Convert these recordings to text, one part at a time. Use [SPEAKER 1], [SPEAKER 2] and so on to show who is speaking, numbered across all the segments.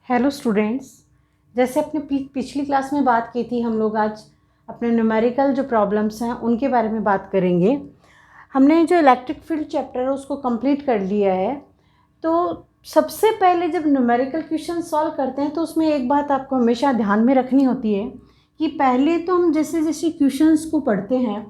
[SPEAKER 1] Hello students, जैसे अपने पिछली क्लास में बात की थी, हम लोग आज अपने न्यूमेरिकल जो प्रॉब्लम्स हैं उनके बारे में बात करेंगे। हमने जो इलेक्ट्रिक फील्ड चैप्टर है उसको कंप्लीट कर लिया है। तो सबसे पहले जब न्यूमेरिकल क्वेश्चन सॉल्व करते हैं तो उसमें एक बात आपको हमेशा ध्यान में रखनी होती है कि पहले तो हम जैसे जैसे क्वेश्चंस को पढ़ते हैं,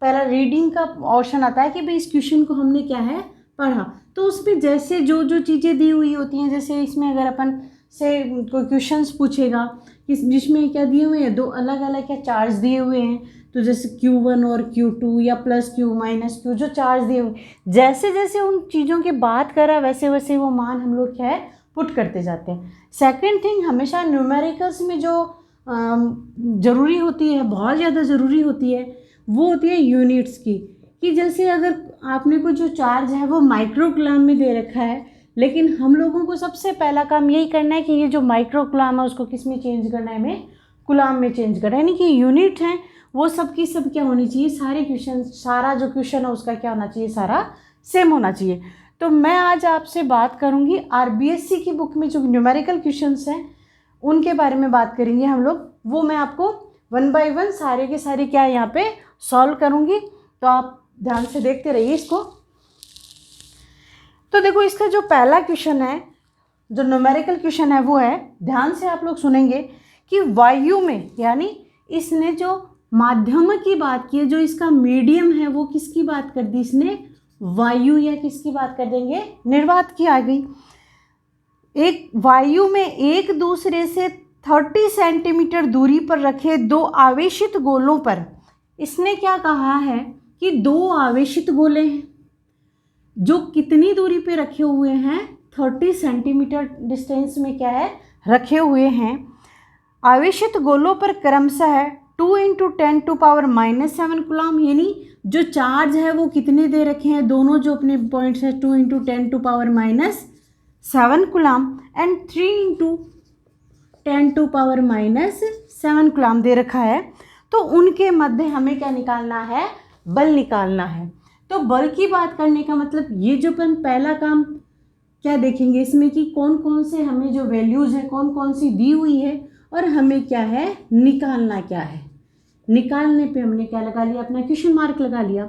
[SPEAKER 1] पहला रीडिंग का ऑप्शन आता है कि भाई इस क्वेश्चन को हमने क्या है पढ़ा। तो उसमें जैसे जो जो चीज़ें दी हुई होती हैं, जैसे इसमें अगर अपन से कोई क्वेश्चंस पूछेगा कि जिसमें क्या दिए हुए हैं, दो अलग अलग क्या चार्ज दिए हुए हैं, तो जैसे Q1 और Q2 या प्लस Q माइनस Q जो चार्ज दिए हुए, जैसे जैसे उन चीज़ों की बात करा वैसे वैसे वो मान हम लोग क्या है पुट करते जाते हैं। सेकंड थिंग, हमेशा न्यूमेरिकल्स में जो ज़रूरी होती है, बहुत ज़्यादा ज़रूरी होती है, वो होती है यूनिट्स की। कि जैसे अगर आपने को जो चार्ज है वो माइक्रो कूलम में दे रखा है, लेकिन हम लोगों को सबसे पहला काम यही करना है कि ये जो माइक्रो कूलम है उसको किस में चेंज करना है, हमें कूलम में चेंज करना है। यानी कि यूनिट है वो सब की सब क्या होनी चाहिए, सारे क्वेश्चन, सारा जो क्वेश्चन है उसका क्या होना चाहिए, सारा सेम होना चाहिए। तो मैं आज आपसे बात करूंगी आरबीएससी की बुक में जो न्यूमेरिकल क्वेश्चंस हैं उनके बारे में बात करेंगे हम लोग। वो मैं आपको वन बाय वन सारे के सारे क्या यहाँ पे सॉल्व करूंगी, तो आप ध्यान से देखते रहिए इसको। तो देखो, इसका जो पहला क्वेश्चन है, जो न्यूमेरिकल क्वेश्चन है वो है, ध्यान से आप लोग सुनेंगे कि वायु में, यानी इसने जो माध्यम की बात की है, जो इसका मीडियम है वो किसकी बात कर दी, इसने वायु या किसकी बात कर देंगे, निर्वात की आ गई। एक वायु में एक दूसरे से 30 सेंटीमीटर दूरी पर रखे दो आवेशित गोलों पर इसने क्या कहा है कि दो आवेशित गोले हैं जो कितनी दूरी पे रखे हुए हैं, 30 सेंटीमीटर डिस्टेंस में क्या है रखे हुए हैं। आवेशित गोलों पर क्रमशः 2 × 10⁻⁻7 कूलम, यानी जो चार्ज है वो कितने दे रखे हैं, दोनों जो अपने पॉइंट्स है 2 × 10⁻⁻7 कूलम एंड 3 × 10⁻⁻7 कूलम दे रखा है। तो उनके मध्य हमें क्या निकालना है, बल निकालना है। तो बल की बात करने का मतलब ये जो अपन पहला काम क्या देखेंगे इसमें कि कौन कौन से हमें जो वैल्यूज़ है कौन कौन सी दी हुई है और हमें क्या है निकालना क्या है। निकालने पे हमने क्या लगा लिया, अपना क्वेश्चन मार्क लगा लिया।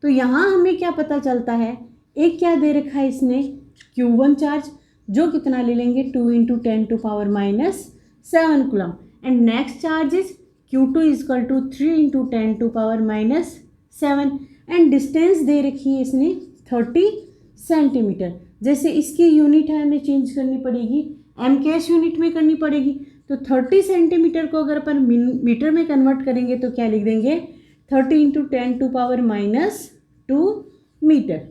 [SPEAKER 1] तो यहाँ हमें क्या पता चलता है, एक क्या दे रखा है इसने Q1 चार्ज जो कितना ले लेंगे 2 × 10⁻⁻7 coulomb, and next charge is Q2 = 3 × 10⁻⁻7 and distance दे रखी है इसने 30 सेंटीमीटर। जैसे इसकी यूनिट है हमें चेंज करनी पड़ेगी, MKS यूनिट में करनी पड़ेगी। तो 30 सेंटीमीटर को अगर अपन मीटर में कन्वर्ट करेंगे तो क्या लिख देंगे, 30 × 10⁻⁻2 मीटर।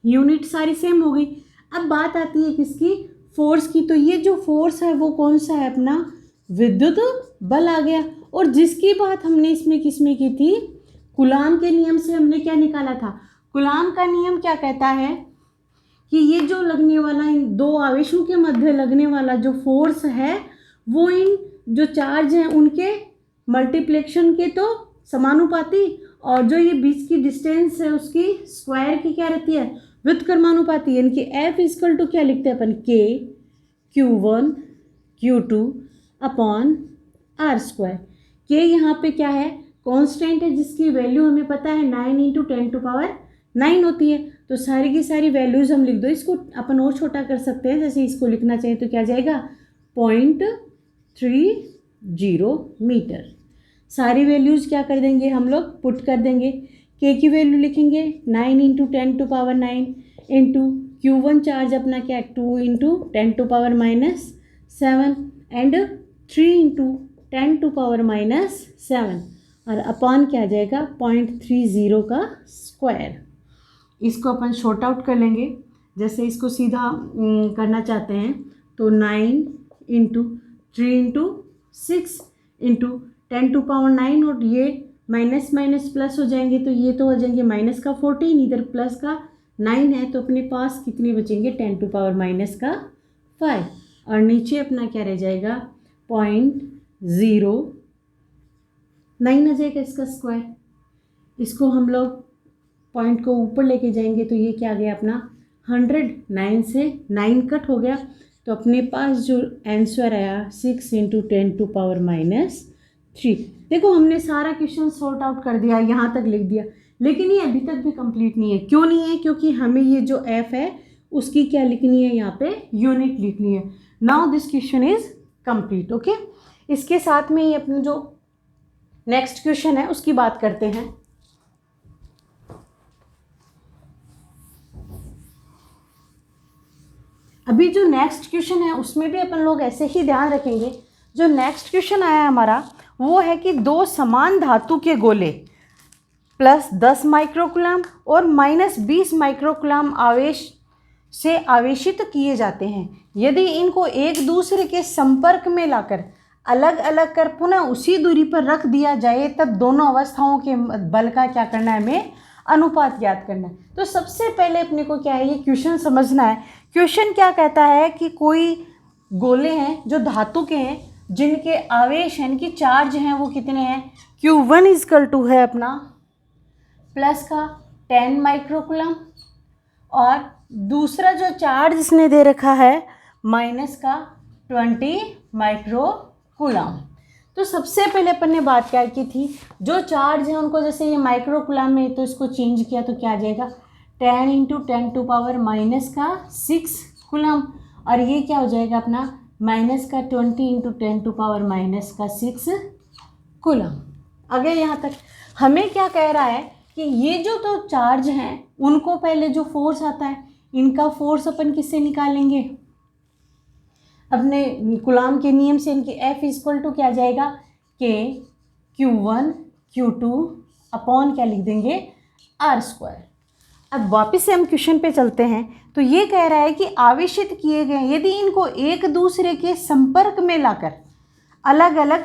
[SPEAKER 1] यूनिट सारी सेम हो गई। अब बात आती है किसकी, फोर्स की। तो ये जो फोर्स है वो कौन सा है, अपना विद्युत बल आ गया। और जिसकी बात हमने इसमें किसमें की थी, कूलम के नियम से हमने क्या निकाला था। कूलम का नियम क्या कहता है कि ये जो लगने वाला, इन दो आवेशों के मध्य लगने वाला जो फोर्स है वो इन जो चार्ज हैं उनके मल्टीप्लिकेशन के तो समानुपाती, और जो ये बीच की डिस्टेंस है उसकी स्क्वायर की क्या रहती है, व्युत्क्रमानुपाती। यानी कि F = क्या लिखते हैं अपन, K Q1 Q2 upon R²। K यहाँ पे क्या है, कांस्टेंट है जिसकी वैल्यू हमें पता है 9 × 10⁹ होती है। तो सारी की सारी वैल्यूज़ हम लिख दो। इसको अपन और छोटा कर सकते हैं, जैसे इसको लिखना चाहिए तो क्या जाएगा 0.30 मीटर। सारी वैल्यूज़ क्या कर देंगे हम लोग, पुट कर देंगे। K की वैल्यू लिखेंगे 9 × 10⁹ इंटू Q1 चार्ज अपना क्या 2 × 10⁻⁻7 एंड 3 × 10⁻⁻7 और अपॉन क्या आ जाएगा 0.30 का स्क्वायर। इसको अपन शॉर्ट आउट कर लेंगे। जैसे इसको सीधा करना चाहते हैं तो 9 × 3 × 6 × 10⁻⁹, और ये माइनस माइनस प्लस हो जाएंगे तो ये तो हो जाएंगे माइनस का 14, इधर प्लस का 9 है तो अपने पास कितने बचेंगे 10⁻⁻5, और नीचे अपना क्या रह जाएगा 0.09 आ जाएगा इसका स्क्वायर। इसको हम लोग पॉइंट को ऊपर लेके जाएंगे तो ये क्या आ गया अपना 100, 9 से 9 कट हो गया, तो अपने पास जो आंसर आया 6 × 10⁻³ देखो हमने सारा क्वेश्चन सॉर्ट आउट कर दिया, यहाँ तक लिख दिया, लेकिन ये अभी तक भी कंप्लीट नहीं है। क्यों नहीं है? क्योंकि हमें ये जो f है उसकी क्या लिखनी है, यहाँ पे यूनिट लिखनी है। Now this question is complete. Okay, इसके साथ में ये अपना जो नेक्स्ट क्वेश्चन है उसकी बात करते हैं। अभी जो नेक्स्ट क्वेश्चन है उसमें भी अपन लोग ऐसे ही ध्यान रखेंगे। जो नेक्स्ट क्वेश्चन आया हमारा वो है कि दो समान धातु के गोले +10 माइक्रोकूलम और -20 माइक्रोकूलम आवेश से आवेशित किए जाते हैं। यदि इनको एक दूसरे के संपर्क में लाकर अलग अलग कर पुनः उसी दूरी पर रख दिया जाए तब दोनों अवस्थाओं के बल का क्या करना है, हमें अनुपात ज्ञात करना है। तो सबसे पहले अपने को क्या है, ये क्वेश्चन समझना है। क्वेश्चन क्या कहता है कि कोई गोले हैं जो धातु के हैं जिनके आवेश हैं, इनकी चार्ज हैं, वो कितने हैं, Q1 = है अपना प्लस का 10 माइक्रोकूलम और दूसरा जो चार्ज इसने दे रखा है माइनस का 20 माइक्रोकूलम। तो सबसे पहले अपन ने बात क्या की थी, जो चार्ज है उनको जैसे ये माइक्रोकूलम में तो इसको चेंज किया तो क्या आ जाएगा 10 × 10⁻⁻6 कूलम, और ये क्या हो जाएगा अपना -20 × 10⁻⁻6 कूलम। अगर यहाँ तक हमें क्या कह रहा है कि ये जो तो चार्ज हैं उनको पहले जो फोर्स आता है, इनका फोर्स अपन किससे निकालेंगे, अपने कूलम के नियम से। इनकी F = क्या जाएगा K Q1 Q2 अपॉन क्या लिख देंगे R²। अब वापस से हम क्वेश्चन पे चलते हैं। तो ये कह रहा है कि आवेशित किए गए यदि इनको एक दूसरे के संपर्क में लाकर अलग अलग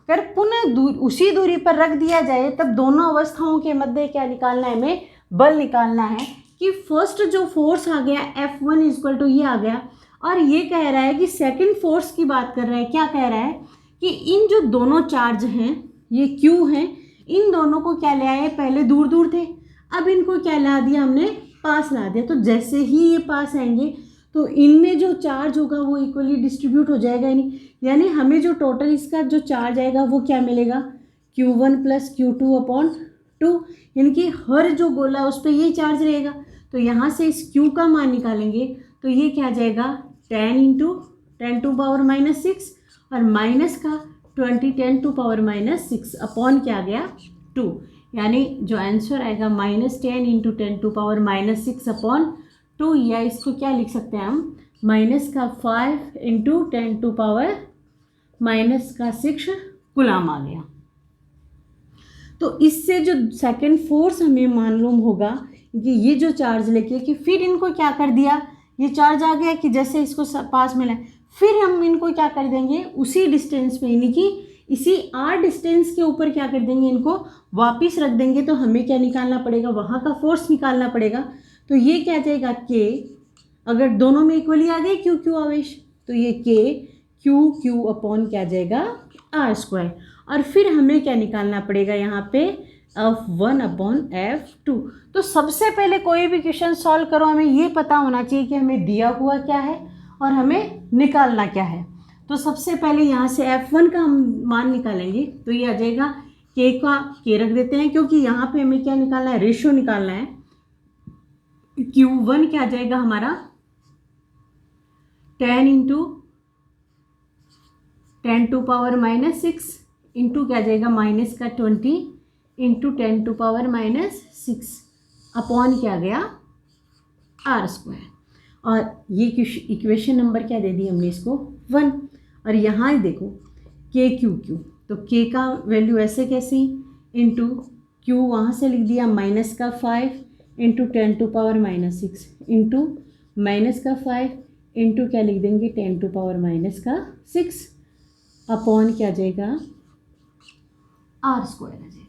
[SPEAKER 1] कर पुनः उसी दूरी पर रख दिया जाए तब दोनों अवस्थाओं के मध्य क्या निकालना है, हमें बल निकालना है। कि फर्स्ट जो फोर्स आ गया F1 = ये आ गया, और ये कह रहा है कि सेकंड फोर्स की बात कर रहा है। क्या कह रहा है कि इन जो दोनों चार्ज हैं ये Q हैं, इन दोनों को क्या ले आए, पहले दूर दूर थे, अब इनको क्या ला दिया, हमने पास ला दिया। तो जैसे ही ये पास आएंगे तो इनमें जो चार्ज होगा वो इक्वली डिस्ट्रीब्यूट हो जाएगा, यानी हमें जो टोटल इसका जो चार्ज आएगा वो क्या मिलेगा Q1 + Q2/2, यानी कि हर जो गोला है उस पर यही चार्ज रहेगा। तो यहाँ से इस Q का मान निकालेंगे तो ये क्या आ जाएगा 10 × 10⁻⁻6 और माइनस का 20 10⁻⁻6 अपॉन क्या आ गया 2, यानी जो आंसर आएगा -10 × 10⁻⁻6 अपॉन 2, या इसको क्या लिख सकते हैं हम -5 × 10⁻⁻6 कूलम आ गया। तो इससे जो सेकंड फोर्स हमें मालूम होगा कि ये जो चार्ज लेके कि फिर इनको क्या कर दिया, ये चार्ज आ गया कि जैसे इसको पास मिला, फिर हम इनको क्या कर देंगे उसी डिस्टेंस पे, यानी कि इसी r डिस्टेंस के ऊपर क्या कर देंगे, इनको वापस रख देंगे। तो हमें क्या निकालना पड़ेगा, वहाँ का फोर्स निकालना पड़ेगा। तो ये क्या जाएगा K, अगर दोनों में इक्वली आ गए Q Q आवेश तो ये K Q Q अपॉन क्या जाएगा R², और फिर हमें क्या निकालना पड़ेगा यहाँ पे F1/F2। तो सबसे पहले कोई भी क्वेश्चन सॉल्व करो हमें ये पता होना चाहिए कि हमें दिया हुआ क्या है और हमें निकालना क्या है। तो सबसे पहले यहाँ से F1 का हम मान निकालेंगे तो ये आ जाएगा K का K रख देते हैं, क्योंकि यहाँ पे हमें क्या निकालना है, रेशियो निकालना है। Q1 क्या आ जाएगा हमारा 10 × 10⁻⁻6 इंटू क्या जाएगा -20 × 10⁻⁻6 अपॉन क्या गया R²। और ये इक्वेशन नंबर क्या दे दी हमने इसको 1। और यहाँ ही देखो K Q Q, तो K का वैल्यू ऐसे कैसी इंटू Q वहाँ से लिख दिया -5 × 10⁻⁻6 इंटू -5 इंटू क्या लिख देंगे 10⁻⁻6 अपॉन क्या जाएगा R² आ जाएगा।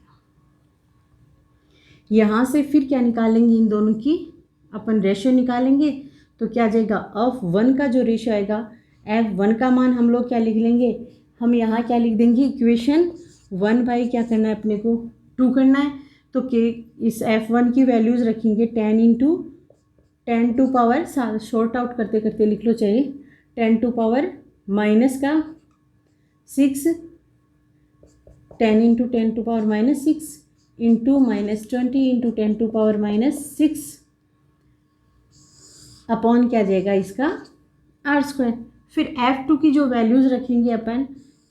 [SPEAKER 1] यहाँ से फिर क्या निकालेंगे, इन दोनों की अपन रेशियो निकालेंगे। तो क्या जाएगा F1 का जो रेशियो आएगा, F1 का मान हम लोग क्या लिख लेंगे, हम यहाँ क्या लिख देंगे इक्वेशन 1 क्या करना है अपने को 2 करना है। तो K इस F1 की वैल्यूज़ रखेंगे 10 × 10⁻, शॉर्ट आउट करते करते लिख लो चाहिए 10 टू पावर माइनस का 6, 10 into 10 to power minus 6 into -20 into 10 to power -6 upon क्या जाएगा इसका r²। फिर F2 की जो वैल्यूज़ रखेंगे अपन,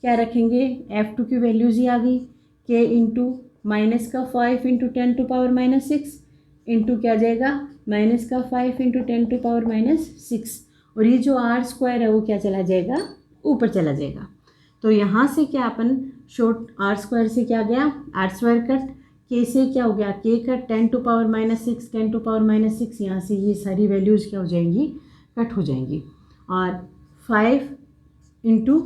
[SPEAKER 1] क्या रखेंगे, F2 की वैल्यूज़ ही आ गई, k इंटू माइनस का 5 इंटू 10 टू पावर -6 इंटू क्या जाएगा माइनस का 5 इंटू 10 टू पावर -6, और ये जो r² है वो क्या चला जाएगा, ऊपर चला जाएगा। तो यहाँ से क्या अपन शॉर्ट r² से क्या गया r² कट, k से क्या हो गया k cut, 10 to power -6 10 to power -6, यहाँ से ये सारी वैल्यूज़ क्या हो जाएंगी, कट हो जाएंगी। और 5 इंटू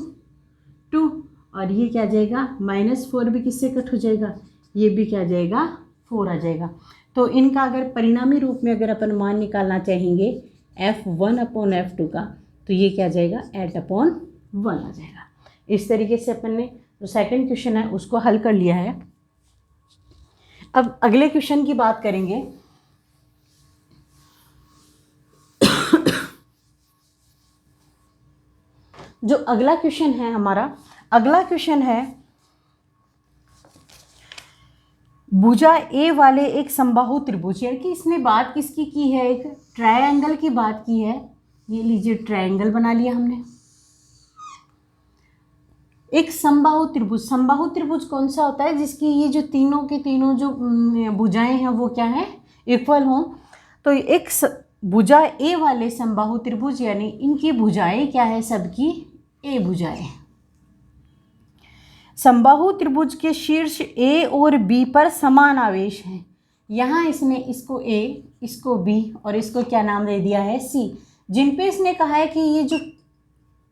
[SPEAKER 1] 2, और ये क्या जाएगा -4 भी किससे कट हो जाएगा, ये भी क्या जाएगा 4 आ जाएगा। तो इनका अगर परिणामी रूप में अगर अपन मान निकालना चाहेंगे F1 अपॉन F2 का, तो ये क्या जाएगा 8/1 आ जाएगा। इस तरीके से अपन ने जो सेकंड क्वेश्चन है उसको हल कर लिया है। अब अगले क्वेश्चन की बात करेंगे। जो अगला क्वेश्चन है हमारा, अगला क्वेश्चन है भुजा ए वाले एक समबाहु त्रिभुज, यानी कि इसने बात किसकी की है, एक ट्रायंगल की बात की है। ये लीजिए ट्रायंगल बना लिया हमने। एक समबाहु त्रिभुज, समबाहु त्रिभुज कौन सा होता है, जिसकी ये जो तीनों के तीनों जो भुजाएं हैं वो क्या है, इक्वल हों। तो एक भुजा ए वाले समबाहु त्रिभुज, यानी इनकी भुजाएं क्या है, सबकी ए भुजाएं। समबाहु त्रिभुज के शीर्ष ए और बी पर समान आवेश हैं। यहाँ इसने इसको ए, इसको बी और इसको क्या नाम दे दिया है, सी, जिन पे इसने कहा है कि ये जो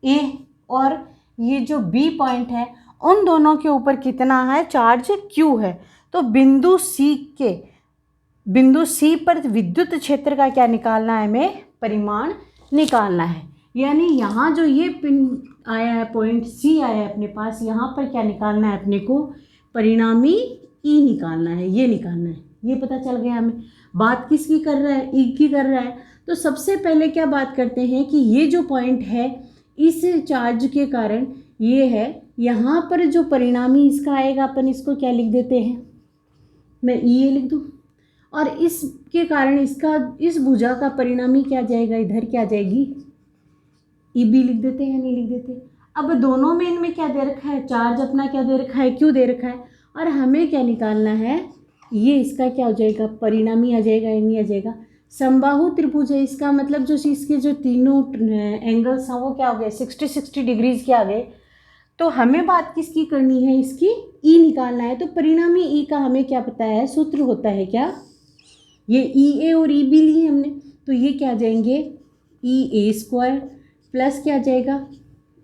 [SPEAKER 1] ए और ये जो बी पॉइंट है उन दोनों के ऊपर कितना है, चार्ज क्यू है। तो बिंदु सी पर विद्युत क्षेत्र का क्या निकालना है, हमें परिमाण निकालना है। यानी यहाँ जो ये पिन आया है, पॉइंट सी आया है अपने पास, यहाँ पर क्या निकालना है अपने को, परिणामी ई निकालना है, ये निकालना है। ये पता चल गया हमें। बात किसकी कर रहा है, ई की कर रहा है। तो सबसे पहले क्या बात करते हैं कि ये जो पॉइंट है इस चार्ज के कारण ये है, यहाँ पर जो परिणामी इसका आएगा अपन इसको क्या लिख देते हैं, मैं ई लिख दूँ, और इसके कारण इसका इस भुजा का परिणामी क्या जाएगा, इधर क्या जाएगी, ई बी लिख देते हैं, नहीं लिख देते। अब दोनों में इनमें क्या दे रखा है, चार्ज अपना क्या दे रखा है, क्यों दे रखा है, और हमें क्या निकालना है, ये इसका क्या हो जाएगा, परिणामी आ जाएगा या नहीं आ जाएगा। समबाहु त्रिभुज है, इसका मतलब जो इसके जो तीनों एंगल्स हैं वो क्या हो गए, 60 डिग्रीज के आ गए। तो हमें बात किसकी करनी है, इसकी ई निकालना है। तो परिणामी ई का हमें क्या पता है, सूत्र होता है क्या, ये ई ए और ई बी लिए हमने, तो ये क्या आ जाएंगे, ई ए स्क्वायर प्लस क्या आ जाएगा,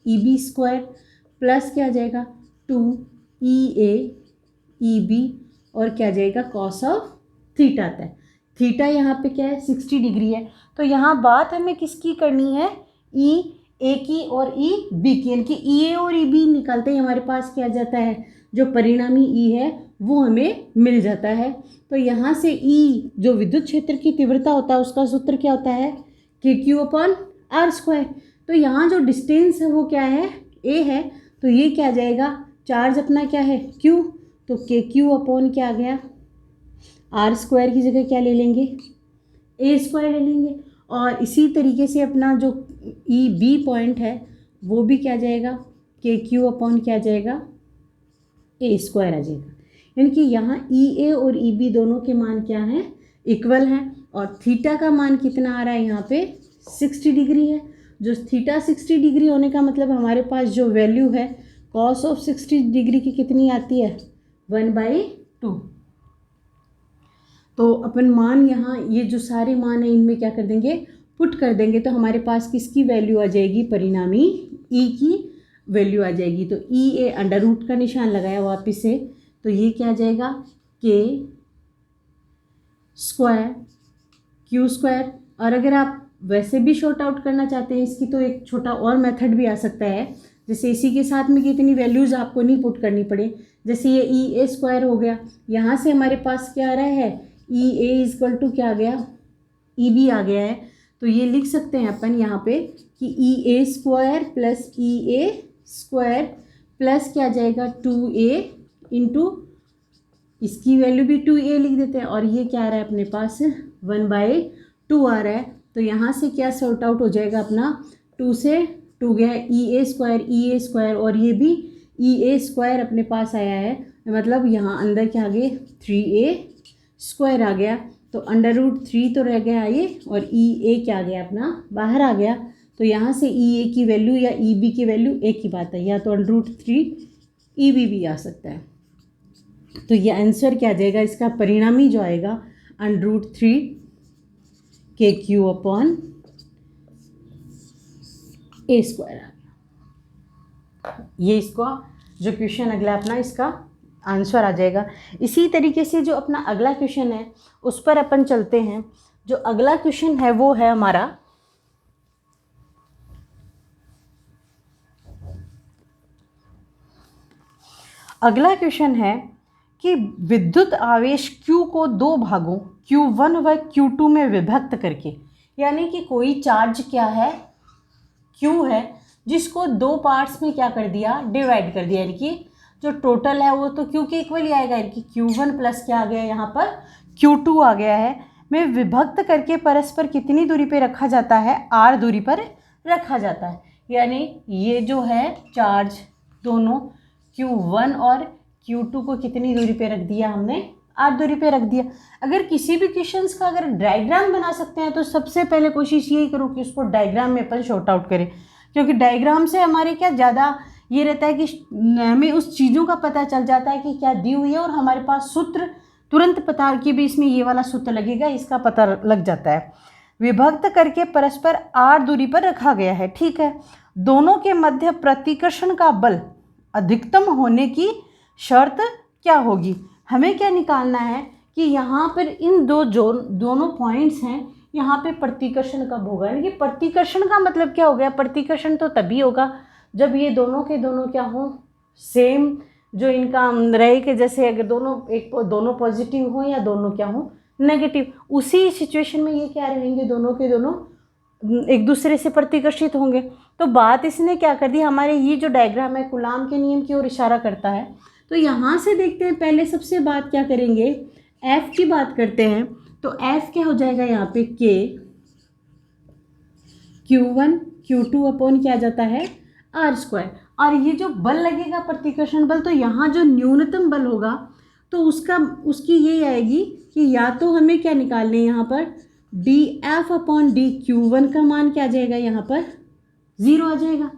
[SPEAKER 1] ई बी स्क्वायर प्लस क्या आ जाएगा 2 ई ए ई बी और क्या आ जाएगा कॉस ऑफ थीटा आता है। थीटा यहाँ पे क्या है 60 डिग्री है। तो यहाँ बात हमें किसकी करनी है, ई ए की और ई बी की, यानी कि ई ए और ई बी निकालते ही हमारे पास क्या जाता है, जो परिणामी ई है वो हमें मिल जाता है। तो यहाँ से ई जो विद्युत क्षेत्र की तीव्रता होता है उसका सूत्र क्या होता है, के क्यू अपॉन आर स्क्वायर। तो यहाँ जो डिस्टेंस है वो क्या है, ए है, तो ये क्या आ जाएगा, चार्ज अपना क्या है क्यू, तो के क्यू अपॉन क्या आ गया, आर स्क्वायर की जगह क्या ले लेंगे, ए स्क्वायर ले लेंगे। और इसी तरीके से अपना जो ई बी पॉइंट है वो भी क्या जाएगा, के क्यू अपॉन क्या जाएगा, ए स्क्वायर आ जाएगा। यानी कि यहाँ ई ए और ई बी दोनों के मान क्या हैं, इक्वल हैं। और थीटा का मान कितना आ रहा है यहाँ पे 60 डिग्री है। जो थीटा 60 डिग्री होने का मतलब हमारे पास जो वैल्यू है कॉस ऑफ 60 डिग्री की कितनी आती है, 1/2। तो अपन मान यहाँ ये जो सारे मान हैं इनमें क्या कर देंगे, पुट कर देंगे, तो हमारे पास किसकी वैल्यू आ जाएगी, परिणामी ई की वैल्यू आ जाएगी। तो ई ए अंडर रूट का निशान लगाया वापस से, तो ये क्या आ जाएगा, के स्क्वायर क्यू स्क्वायर। और अगर आप वैसे भी शॉर्ट आउट करना चाहते हैं इसकी, तो एक छोटा और मेथड भी आ सकता है, जैसे इसी के साथ में कितनी वैल्यूज़ आपको नहीं पुट करनी पड़े। जैसे ये ई ए स्क्वायर हो गया, यहाँ से हमारे पास क्या आ रहा है, ई ए इक्वल टू क्या आ गया, ई बी आ गया है। तो ये लिख सकते हैं अपन यहाँ पे कि ई ए स्क्वायर प्लस ई ए स्क्वायर प्लस क्या जाएगा 2a इंटू इसकी वैल्यू भी 2a लिख देते हैं, और ये क्या आ रहा है अपने पास 1/2 आ रहा है। तो यहाँ से क्या सॉर्ट आउट हो जाएगा अपना, 2 से 2 गया ई ए स्क्वायर और ये भी ई ए स्क्वायर अपने पास आया है, मतलब यहाँ अंदर क्या आ गए 3a स्क्वायर आ गया। तो √3 तो रह गया ये, और ई ए क्या आ गया अपना बाहर आ गया। तो यहाँ से ई ए की वैल्यू या ई बी की वैल्यू एक ही बात है, या तो √3 ई बी भी आ सकता है। तो ये आंसर क्या आ जाएगा, इसका परिणामी जो आएगा √3 KQ अपॉन ए स्क्वायर आ गया। ये इसका जो क्वेश्चन अगला अपना इसका आंसर आ जाएगा। इसी तरीके से जो अपना अगला क्वेश्चन है उस पर अपन चलते हैं। जो अगला क्वेश्चन है वो है हमारा अगला क्वेश्चन है कि विद्युत आवेश Q को दो भागों Q1 व Q2 में विभक्त करके, यानी कि कोई चार्ज क्या है Q है जिसको दो पार्ट्स में क्या कर दिया, डिवाइड कर दिया, यानी कि जो टोटल है वो तो Q के इक्वल ही आएगा, यानी कि Q1 प्लस क्या आ गया यहाँ पर Q2 आ गया है, में विभक्त करके परस्पर कितनी दूरी पे रखा जाता है, r दूरी पर रखा जाता है। यानी ये जो है चार्ज दोनों Q1 और Q2 को कितनी दूरी पे रख दिया हमने, r दूरी पे रख दिया। अगर किसी भी क्वेश्चंस का अगर डायग्राम बना सकते हैं तो सबसे पहले कोशिश यही करो कि उसको डायग्राम में अपन शॉर्ट आउट करें, क्योंकि डायग्राम से हमारे क्या ज़्यादा ये रहता है कि हमें उस चीज़ों का पता चल जाता है कि क्या दी हुई है, और हमारे पास सूत्र तुरंत पता कि भी इसमें ये वाला सूत्र लगेगा, इसका पता लग जाता है। विभक्त करके परस्पर r दूरी पर रखा गया है, ठीक है। दोनों के मध्य प्रतिकर्षण का बल अधिकतम होने की शर्त क्या होगी। हमें क्या निकालना है कि यहाँ पर इन दोनों पॉइंट्स हैं, यहाँ पे प्रतिकर्षण कब होगा, यानी कि प्रतिकर्षण का मतलब क्या हो गया, प्रतिकर्षण तो तभी होगा जब ये दोनों के दोनों क्या हो सेम, जो इनका रहे कि जैसे अगर दोनों पॉजिटिव हो या दोनों क्या हो नेगेटिव, उसी सिचुएशन में ये क्या रहेंगे, दोनों के दोनों एक दूसरे से प्रतिकर्षित होंगे। तो बात इसने क्या कर दी, हमारे ये जो डायग्राम है कूलाम के नियम की ओर इशारा करता है। तो यहाँ से देखते हैं, पहले सबसे बात क्या करेंगे, F की बात करते हैं। तो F क्या हो जाएगा यहाँ पे K Q1 Q2 अपॉन क्या जाता है r स्क्वायर। और ये जो बल लगेगा प्रतिकर्षण बल, तो यहाँ जो न्यूनतम बल होगा तो उसकी ये आएगी कि या तो हमें क्या निकालने यहाँ पर dF अपॉन dQ1 का मान क्या आ जाएगा, यहाँ पर 0 आ जाएगा।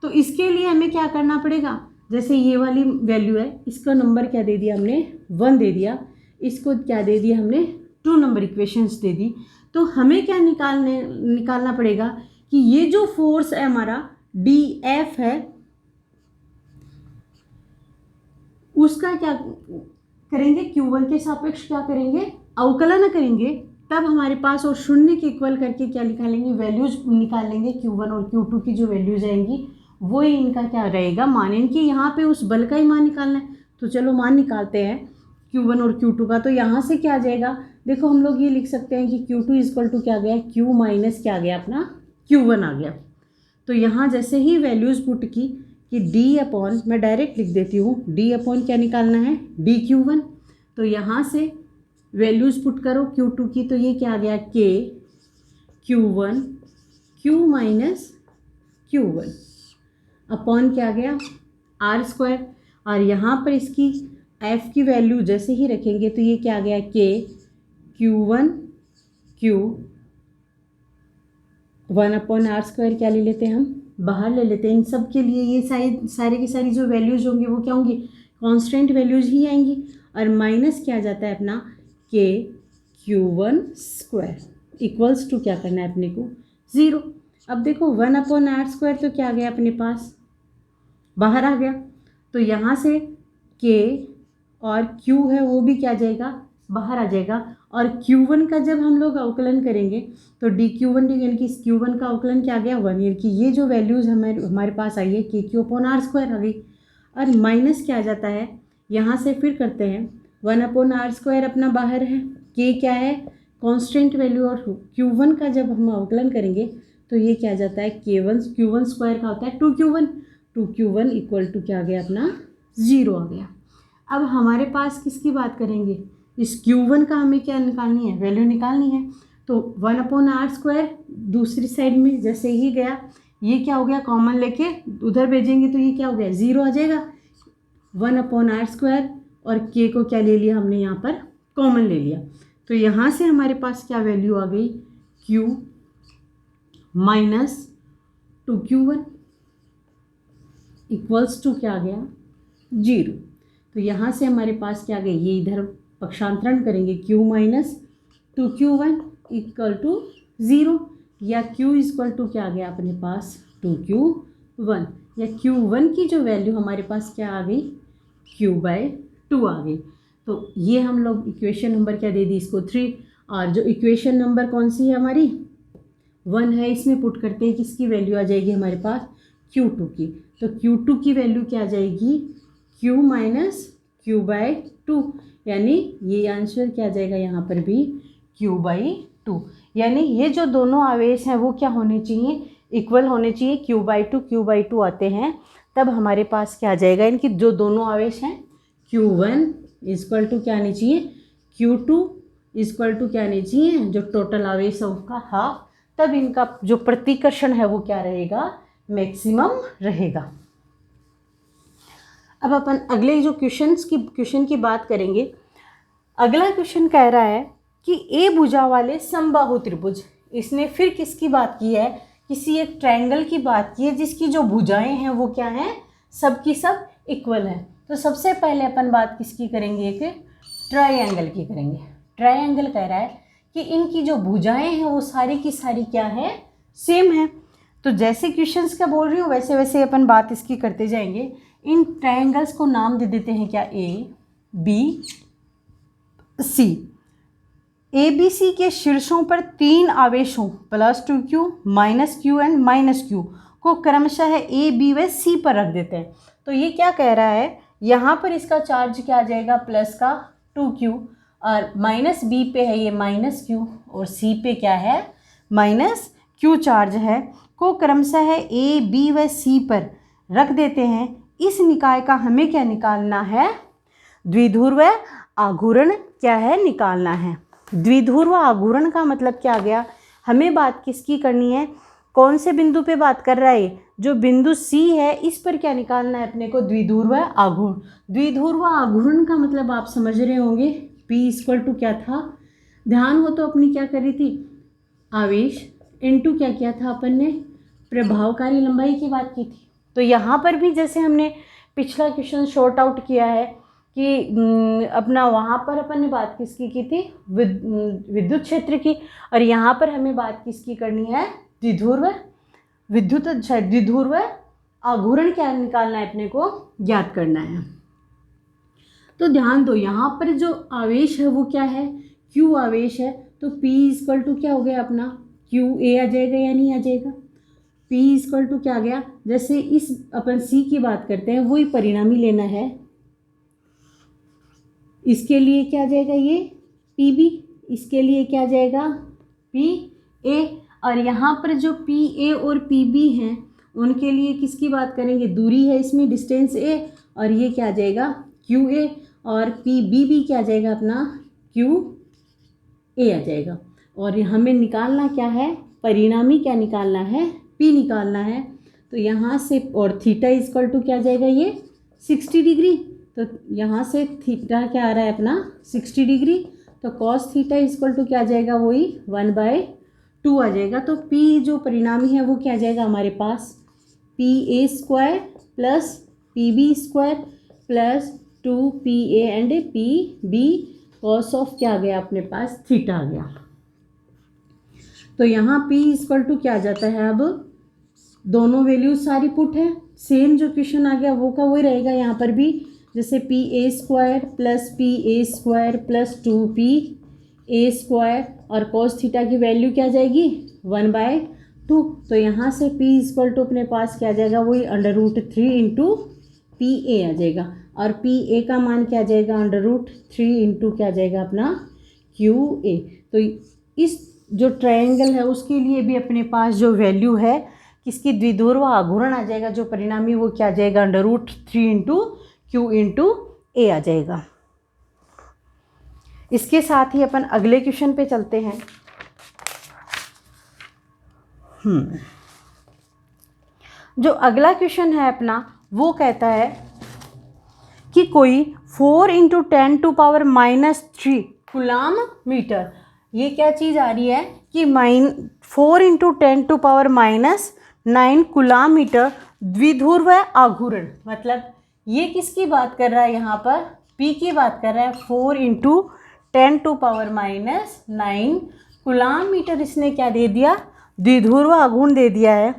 [SPEAKER 1] तो इसके लिए हमें क्या करना पड़ेगा, जैसे ये वाली वैल्यू है इसका नंबर क्या दे दिया हमने 1 दे दिया, इसको क्या दे दिया हमने 2 नंबर इक्वेशंस दे दी। तो हमें क्या निकालना पड़ेगा कि ये जो फोर्स है हमारा DF है उसका क्या करेंगे, Q1 के सापेक्ष क्या करेंगे, अवकलन करेंगे, तब हमारे पास और शून्य के इक्वल करके क्या निकालेंगे, वैल्यूज निकाल लेंगे। Q1 और Q2 की जो वैल्यूज आएंगी वो ही इनका क्या रहेगा मान, इनकी यहाँ पे उस बल का ही मान निकालना है। तो चलो मान निकालते हैं Q1 और Q2 का। तो यहाँ से क्या आ जाएगा, देखो हम लोग ये लिख सकते हैं कि Q2 इक्वल टू क्या गया, Q माइनस क्या गया अपना Q1 आ गया। तो यहाँ जैसे ही वैल्यूज़ पुट की कि D अपॉन, मैं डायरेक्ट लिख देती हूँ, D अपॉन क्या निकालना है dQ1। तो यहाँ से वैल्यूज़ पुट करो Q2 की, तो ये क्या आ गया K Q1 Q minus Q1 upon क्या आ गया r स्क्वायर। और यहाँ पर इसकी F की वैल्यू जैसे ही रखेंगे तो ये क्या आ गया K Q1 Q 1 upon r square क्या ले लेते हैं हम, बाहर ले लेते हैं। इन सब के लिए ये सारे की सारी जो वैल्यूज़ होंगी वो क्या होंगी, कांस्टेंट वैल्यूज़ ही आएंगी। और माइनस क्या आ जाता है अपना K Q1 square equals to क्या करना है अपने को 0। अब देखो 1 अपॉन r स्क्वायर तो क्या आ गया अपने पास, बाहर आ गया। तो यहाँ से K और Q है वो भी क्या आ जाएगा, बाहर आ जाएगा। और Q1 का जब हम लोग अवकलन करेंगे तो dQ1 यानी कि Q1 का अवकलन क्या आ गया 1, यानी कि ये जो वैल्यूज़ हमारे पास आई है KQ अपॉन r स्क्वायर आ गई। और माइनस क्या आ जाता है, यहाँ से फिर करते हैं 1 अपॉन r स्क्वायर अपना बाहर है, K क्या है कांस्टेंट वैल्यू और Q1 का जब हम आउटलाइन करेंगे तो ये क्या जाता है Q1 स्क्वायर का होता है 2Q1 इक्वल टू क्या आ गया अपना 0 आ गया। अब हमारे पास किसकी बात करेंगे, इस Q1 का हमें क्या निकालनी है, वैल्यू निकालनी है। तो 1/r², दूसरी साइड में जैसे ही गया ये क्या हो गया, कॉमन लेके उधर भेजेंगे तो ये क्या हो गया 0 आ जाएगा। 1/r² और k को क्या ले लिया हमने यहाँ पर कॉमन ले लिया। तो यहाँ से हमारे पास क्या वैल्यू आ गई Q minus 2Q1 equals to क्या आ गया 0। तो यहाँ से हमारे पास क्या आ गया, ये इधर पक्षांतरण करेंगे Q minus 2Q1 equal to 0, या Q इक्वल टू क्या आ गया अपने पास 2Q1, या Q1 की जो वैल्यू हमारे पास क्या आ गई Q/2 आ गई। तो ये हम लोग इक्वेशन नंबर क्या दे दी इसको 3, और जो इक्वेशन नंबर कौन सी है हमारी 1 है, इसमें पुट करते हैं किसकी वैल्यू आ जाएगी हमारे पास Q2 की। तो Q2 की वैल्यू क्या आ जाएगी Q माइनस Q/2, यानी ये आंसर क्या आ जाएगा यहाँ पर भी Q/2। यानी ये जो दोनों आवेश हैं वो क्या होने चाहिए, इक्वल होने चाहिए। Q/2 आते हैं तब हमारे पास क्या आ जाएगा, इनकी जो दोनों आवेश हैं Q1 इक्वल टू क्या आनी चाहिए Q2 इक्वल टू क्या आनी चाहिए, जो टोटल आवेश है उसका हाफ, तब इनका जो प्रतिकर्षण है वो क्या रहेगा मैक्सिमम रहेगा। अब अपन अगले जो क्वेश्चन की बात करेंगे। अगला क्वेश्चन कह रहा है कि ए भुजा वाले समबाहु त्रिभुज, इसने फिर किसकी बात की है, किसी एक ट्रायंगल की बात की है जिसकी जो भुजाएं हैं वो क्या हैं सब की सब इक्वल है। तो सबसे पहले अपन बात किसकी करेंगे, एक ट्रायंगल की करेंगे। ट्रायंगल कह रहा है कि इनकी जो भुजाएं हैं वो सारी की सारी क्या है सेम है। तो जैसे क्वेश्चंस का बोल रही हूँ वैसे वैसे अपन बात इसकी करते जाएंगे। इन ट्रायंगल्स को नाम दे देते हैं क्या ABC। ABC के शीर्षों पर 3 आवेशों +2Q -Q एंड -Q को क्रमशः A B व C पर रख देते हैं। तो ये क्या कह रहा है, यहाँ पर इसका चार्ज क्या आ जाएगा प्लस का 2Q, और -B पे है ये -Q, और C पे क्या है -Q चार्ज है, को क्रमशः A B व C पर रख देते हैं। इस निकाय का हमें क्या निकालना है, द्विध्रुव आघूर्ण क्या है निकालना है। द्विध्रुव आघूर्ण का मतलब क्या आ गया, हमें बात किसकी करनी है, कौन से बिंदु पे बात कर रहा है, जो बिंदु C है इस पर क्या निकालना है अपने को द्विध्रुव आघूर्ण। द्विध्रुव आघूर्ण का मतलब आप समझ रहे होंगे P इक्वल टू क्या था, ध्यान हो तो अपनी क्या करी थी आवेश इनटू क्या किया था अपन ने प्रभावकारी लंबाई की बात की थी। तो यहाँ पर भी जैसे हमने पिछला क्वेश्चन शॉर्ट आउट किया है कि अपना वहाँ पर अपन ने बात किसकी की थी विद्युत क्षेत्र की, और यहाँ पर हमें बात किसकी करनी है द्विध्रुव आघूर्ण क्या निकालना है अपने को ज्ञात करना है। तो ध्यान दो यहाँ पर जो आवेश है वो क्या है Q आवेश है, तो P इक्वल टू क्या हो गया अपना QA आ जाएगा या नहीं आ जाएगा। P इक्वल टू क्या आ गया, जैसे इस अपन C की बात करते हैं वही परिणामी लेना है, इसके लिए क्या आ जाएगा ये PB, इसके लिए क्या आ जाएगा PA, और यहाँ पर जो PA और PB हैं उनके लिए किसकी बात करेंगे, दूरी है इसमें डिस्टेंस A, और ये क्या आ जाएगा QA, और PB भी क्या आ जाएगा अपना QA आ जाएगा। और हमें निकालना क्या है परिणामी क्या निकालना है P निकालना है। तो यहाँ से और थीटा इक्वल टू क्या आ जाएगा ये 60 डिग्री, तो यहाँ से थीटा क्या आ रहा है अपना 60 डिग्री, तो कॉस थीटा इक्वल टू क्या आ जाएगा वही 1/2 आ जाएगा। तो P जो परिणामी है वो क्या आ जाएगा हमारे पास PA² plus PB² plus 2PA and PB cos of क्या आ गया अपने पास थीटा आ गया। तो यहाँ P इक्वल टू क्या आ जाता है, अब दोनों वैल्यूज सारी पुट है, सेम जो क्वेश्चन आ गया वो का वही रहेगा यहाँ पर भी, जैसे PA² plus PA² plus 2PA² और cos थीटा की वैल्यू क्या आ जाएगी 1/2। तो यहाँ से P इक्वल टू अपने पास क्या आ जाएगा वही √3 इंटू PA आ जाएगा, और PA का मान क्या आ जाएगा √3 इंटू क्या आ जाएगा अपना QA। तो इस जो ट्रायंगल है उसके लिए भी अपने पास जो वैल्यू है किसकी द्विध्रुव आघूर्ण आ जाएगा, जो परिणामी वो क्या आ जाएगा, √3 इंटू क्यू इंटू ए आ जाएगा। इसके साथ ही अपन अगले क्वेश्चन पे चलते हैं। जो अगला क्वेश्चन है अपना वो कहता है कि कोई 4 इंटू 10⁻³ कूलम मीटर, ये क्या चीज़ आ रही है कि 4 इंटू 10⁻⁹ कूलम मीटर द्विध्रुव आघूर्ण, मतलब ये किसकी बात कर रहा है, यहाँ पर P की बात कर रहा है। 4 इंटू 10⁻⁹ कूलम मीटर इसने क्या दे दिया, द्विध्रुव आघूर्ण दे दिया है।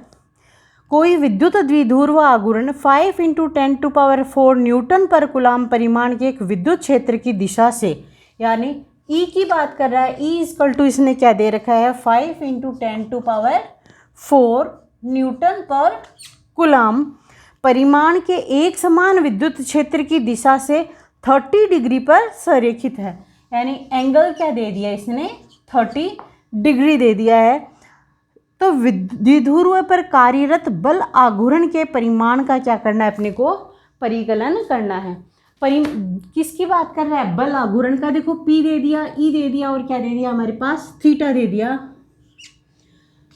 [SPEAKER 1] कोई विद्युत द्विध्रुव आघूर्ण 5 इंटू 10⁴ न्यूटन पर कूलम परिमाण के एक विद्युत क्षेत्र की दिशा से, यानी E की बात कर रहा है। E इक्वल टू इसने क्या दे रखा है, 5 इंटू 10⁴ न्यूटन पर कूलम परिमाण के एक समान विद्युत क्षेत्र की दिशा से 30 डिग्री पर संरेखित है, यानी एंगल क्या दे दिया इसने, 30 डिग्री दे दिया है। तो द्विध्रुव पर कार्यरत बल आघूर्ण के परिमाण का क्या करना है, अपने को परिकलन करना है। किसकी बात कर रहा है, बल आघूर्ण का। देखो P दे दिया, E दे दिया और क्या दे दिया हमारे पास, थीटा दे दिया।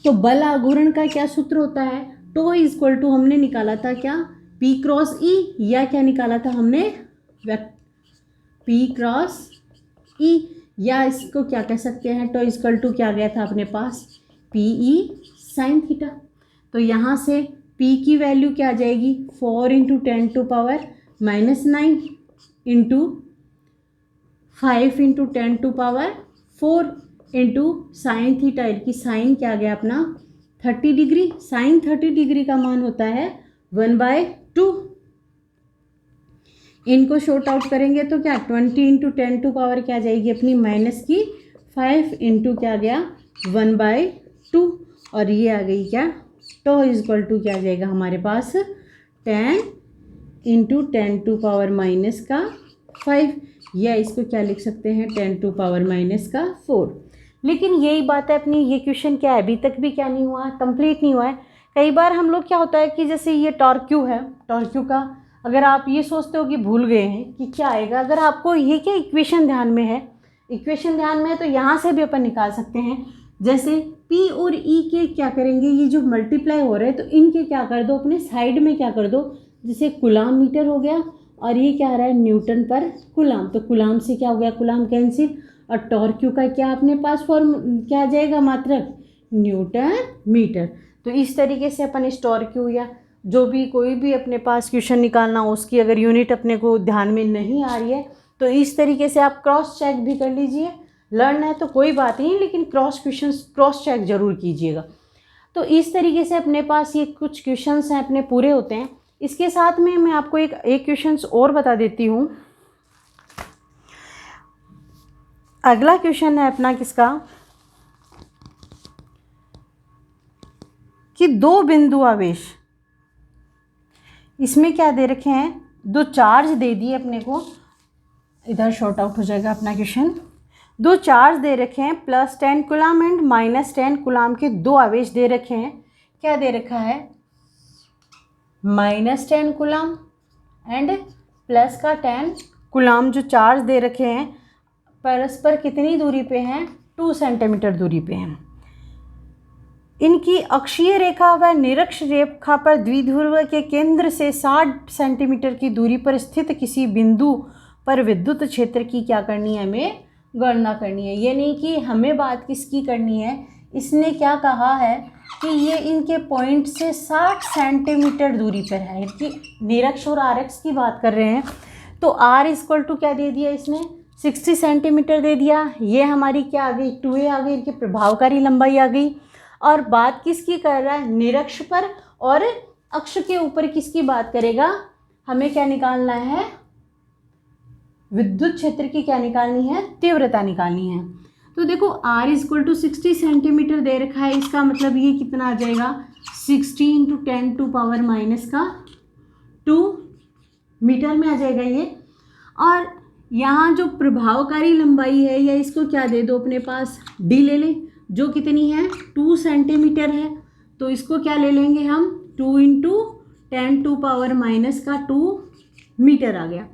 [SPEAKER 1] तो बल आघूर्ण का क्या सूत्र होता है, टो इक्वल टू हमने निकाला था क्या, P क्रॉस E, या क्या निकाला था हमने, P क्रॉस E, या इसको क्या कह सकते हैं, टो इक्वल टू क्या गया था अपने पास, PE साइन थीटा। तो यहाँ से P की वैल्यू क्या आ जाएगी, 4 into 10⁻⁹ into 5 into 10⁴ into sine theta, की साइन क्या आ गया अपना 30 डिग्री। साइन 30 डिग्री का मान होता है 1/2। इनको शॉर्ट आउट करेंगे तो क्या 20 इंटू 10⁻ क्या आ जाएगी अपनी माइनस की 5 इंटू क्या आ गया 1/2, और ये आ गई क्या, टो इक्वल टू क्या आ जाएगा हमारे पास 10 इंटू 10⁻⁻5, या इसको क्या लिख सकते हैं 10⁻⁻4। लेकिन यही बात है अपनी, ये क्वेश्चन क्या है अभी तक भी क्या नहीं हुआ, कंप्लीट नहीं हुआ है। कई बार हम लोग क्या होता है कि जैसे ये टॉर्क क्यू है, टॉर्क क्यू का अगर आप ये सोचते हो कि भूल गए हैं कि क्या आएगा, अगर आपको ये क्या इक्वेशन ध्यान में है, इक्वेशन ध्यान में है तो यहाँ से भी अपन निकाल सकते हैं। जैसे P और E के क्या करेंगे, ये जो मल्टीप्लाई हो रहे हैं तो इनके क्या कर दो, अपने साइड में क्या कर दो, जैसे कूलम मीटर हो गया और ये क्या आ रहा है न्यूटन पर कूलम, तो कूलम से क्या हो गया कूलम कैंसिल, और टॉर्क क्यू का क्या अपने पास फॉर्म क्या आ जाएगा मात्रक न्यूटन मीटर। तो इस तरीके से अपन इस टॉर्क क्यू या जो भी कोई भी अपने पास क्वेश्चन निकालना हो उसकी अगर यूनिट अपने को ध्यान में नहीं आ रही है तो इस तरीके से आप क्रॉस चेक भी कर लीजिए। लर्न है तो कोई बात नहीं, लेकिन क्रॉस चेक जरूर कीजिएगा। तो इस तरीके से अपने पास ये कुछ क्वेश्चंस हैं अपने पूरे होते हैं। इसके साथ में मैं आपको एक क्वेश्चंस और बता देती हूँ। अगला क्वेश्चन है अपना किसका, कि दो बिंदु आवेश, इसमें क्या दे रखे हैं, दो चार्ज दे दिए अपने को, इधर शॉर्ट आउट हो जाएगा अपना क्वेश्चन। दो चार्ज दे रखे हैं +10 कूलम एंड -10 कूलम के दो आवेश दे रखे हैं। क्या दे रखा है, -10 कूलम एंड +10 कूलम जो चार्ज दे रखे हैं परस्पर कितनी दूरी पे हैं, 2 सेंटीमीटर दूरी पे हैं। इनकी अक्षीय रेखा व निरक्ष रेखा पर द्विध्रुव के केंद्र से 60 सेंटीमीटर की दूरी पर स्थित किसी बिंदु पर विद्युत क्षेत्र की क्या करनी है, हमें गणना करनी है। ये नहीं कि हमें बात किसकी करनी है, इसने क्या कहा है कि ये इनके पॉइंट से 60 सेंटीमीटर दूरी पर है, कि निरक्ष और आरक्ष की बात कर रहे हैं। तो आर इक्वल टू क्या दे दिया इसने, 60 सेंटीमीटर दे दिया। ये हमारी क्या आ गई, 2a आ गई, इनकी प्रभावकारी लंबाई आ गई। और बात किसकी कर रहा है, निरक्ष पर, और अक्ष के ऊपर किसकी बात करेगा, हमें क्या निकालना है, विद्युत क्षेत्र की क्या निकालनी है, तीव्रता निकालनी है। तो देखो r इक्वल टू 60 सेंटीमीटर दे रखा है, इसका मतलब ये कितना आ जाएगा 60 इंटू 10⁻⁻2 मीटर में आ जाएगा ये। और यहाँ जो प्रभावकारी लंबाई है, या इसको क्या दे दो अपने पास, डी ले लें, जो कितनी है 2 सेंटीमीटर है। तो इसको क्या ले लेंगे हम, 2 इंटू 10⁻⁻² मीटर आ गया।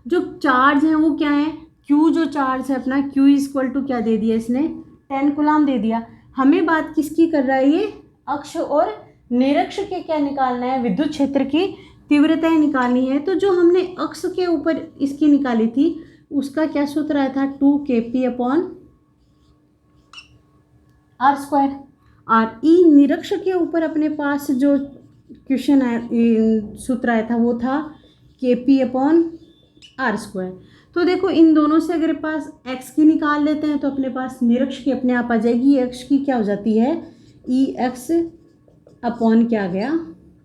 [SPEAKER 1] जो चार्ज है वो क्या है, क्यू जो चार्ज है अपना, क्यू इक्वल टू क्या दे दिया इसने, 10 कूलम दे दिया। हमें बात किसकी कर रहा है, ये अक्ष और निरक्ष के क्या निकालना है, विद्युत क्षेत्र की तीव्रता निकालनी है। तो जो हमने अक्ष के ऊपर इसकी निकाली थी उसका क्या सूत्र आया था, 2kp/r²। और ई निरक्ष के ऊपर अपने पास जो क्वेश्चन आया, सूत्र आया था वो था kp/r²। तो देखो इन दोनों से अगर पास x की निकाल लेते हैं तो अपने पास निरक्ष की अपने आप आ जाएगी। x की क्या हो जाती है, ex/ क्या आ गया,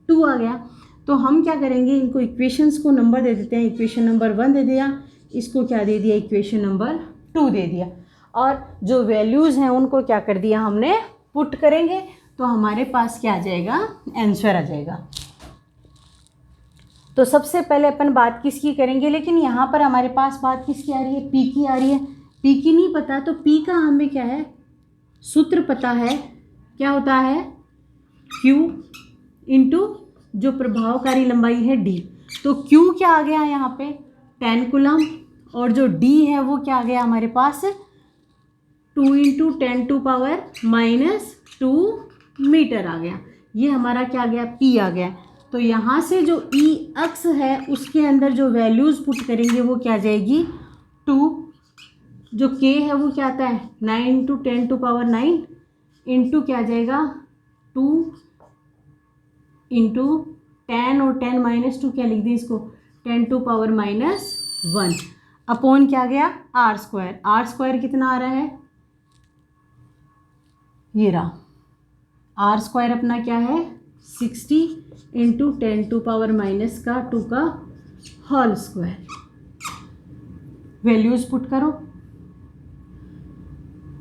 [SPEAKER 1] 2 आ गया। तो हम क्या करेंगे, इनको इक्वेशंस को नंबर दे देते हैं। इक्वेशन नंबर 1 दे दिया, इसको क्या दे दिया, इक्वेशन नंबर 2 दे दिया। और जो वैल्यूज़ हैं उनको क्या कर दिया हमने, पुट करेंगे तो हमारे पास क्या आ जाएगा, आंसर आ जाएगा। तो सबसे पहले अपन बात किसकी करेंगे, लेकिन यहाँ पर हमारे पास बात किसकी आ रही है, पी की आ रही है। पी की नहीं पता तो पी का हमें क्या है, सूत्र पता है, क्या होता है, क्यू इंटू जो प्रभावकारी लंबाई है डी। तो क्यू क्या आ गया यहाँ पे 10 कूलम, और जो डी है वो क्या आ गया हमारे पास 2 इंटू 10⁻⁻² मीटर आ गया। ये हमारा क्या आ गया, पी आ गया। तो यहाँ से जो ई अक्स है उसके अंदर जो वैल्यूज़ पुट करेंगे वो क्या जाएगी 2, जो के है वो क्या आता है 9 इंटू 10⁹ इंटू क्या आ जाएगा 2 इंटू 10 और 10 - 2 क्या लिख दें इसको 10⁻⁻1 अपॉन क्या गया r²। r² कितना आ रहा है, ये रहा r² अपना क्या है 60 इंटू 10⁻⁻² का होल स्क्वायर। वैल्यूज़ पुट करो,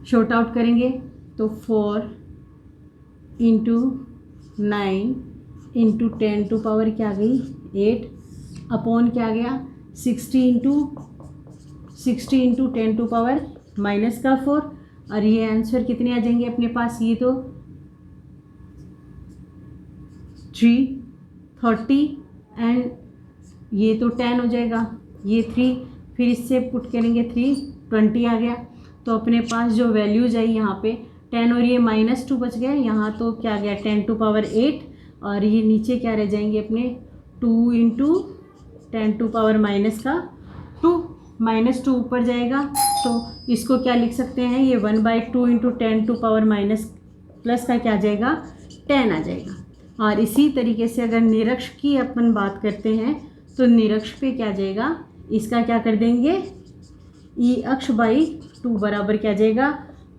[SPEAKER 1] शॉर्ट आउट करेंगे तो 4 इंटू 9 इंटू 10⁻⁻ क्या आ गई 8 अपॉन क्या आ गया 60 इंटू 10⁻⁻⁴। और ये आंसर कितने आ जाएंगे अपने पास, ये तो 330 एंड ये तो 10 हो जाएगा, ये 3, फिर इससे पुट करेंगे 320 आ गया। तो अपने पास जो वैल्यूज आई यहाँ पे 10 और ये -2 बच गया, यहाँ तो क्या गया 10⁸ और ये नीचे क्या रह जाएंगे अपने 2 इंटू 10⁻⁻² -2 ऊपर जाएगा तो इसको क्या लिख सकते हैं, ये 1/2 इंटू 10⁻⁻+ का क्या आ जाएगा 10 आ जाएगा। और इसी तरीके से अगर निरक्ष की अपन बात करते हैं तो निरक्ष पे क्या जाएगा, इसका क्या कर देंगे ई अक्ष/2 बराबर क्या जाएगा